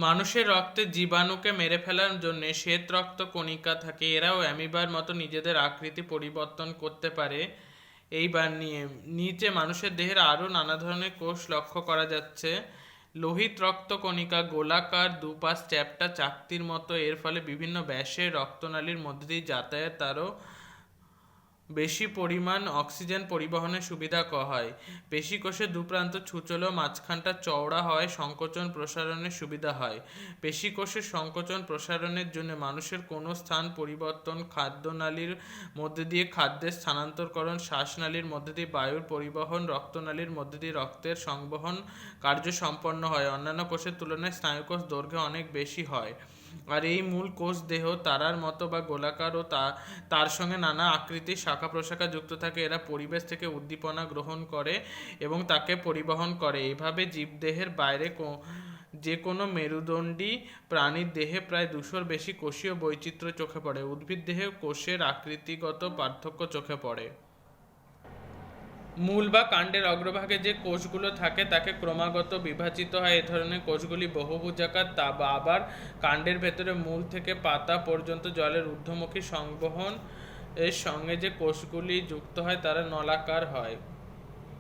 মানুষের রক্তে জীবাণুকে মেরে ফেলার জন্য শ্বেত রক্ত কণিকা থাকে, এরাও অ্যামিবার মতো নিজেদের আকৃতি পরিবর্তন করতে পারে। এইবার নিচে মানুষের দেহের আরও নানা ধরনের কোষ লক্ষ্য করা যাচ্ছে। লোহিত রক্ত কণিকা গোলাকার, দুপাশ চ্যাপ্টা চাকতির মতো, এর ফলে বিভিন্ন ব্যাসের রক্তনালীর মধ্যে দিয়ে যাতায়াত আরও বেশি পরিমাণ অক্সিজেন পরিবহনের সুবিধা হয়। পেশিকোষের দুপ্রান্ত ছুচলো, মাঝখানটা চওড়া হয়, সংকোচন প্রসারণের সুবিধা হয়। পেশিকোষের সংকোচন প্রসারণের জন্য মানুষের কোনো স্থান পরিবর্তন, খাদ্যনালীর মধ্যে দিয়ে খাদ্যের স্থানান্তরকরণ, শ্বাসনালীর মধ্যে দিয়ে বায়ুর পরিবহন, রক্তনালীর মধ্যে দিয়ে রক্তের সংবহন কার্য সম্পন্ন হয়। অন্যান্য কোষের তুলনায় স্নায়ুকোষ দৈর্ঘ্যে অনেক বেশি হয়। আর এই মূল কোষ দেহ তারার মতো বা গোলাকার ও তার সঙ্গে নানা আকৃতির শাখা প্রশাখা যুক্ত থাকে। এরা পরিবেশ থেকে উদ্দীপনা গ্রহণ করে এবং তাকে পরিবহন করে। এইভাবে জীবদেহের বাইরে যে কোনো মেরুদণ্ডী প্রাণীর দেহে প্রায় 200-র বেশি কোষীয় বৈচিত্র্য চোখে পড়ে। উদ্ভিদ দেহে কোষের আকৃতিগত পার্থক্য চোখে পড়ে। মূল বা কাণ্ডের অগ্রভাগে যে কোষগুলো থাকে তাকে ক্রমাগত বিভাজিত হয়। এ ধরনের কোষগুলি বহুভুজাকার, তা বা আবার কাণ্ডের ভেতরে মূল থেকে পাতা পর্যন্ত জলের ঊর্ধ্বমুখী সংবহন এর সঙ্গে যে কোষগুলি যুক্ত হয় তারা নলাকার হয়।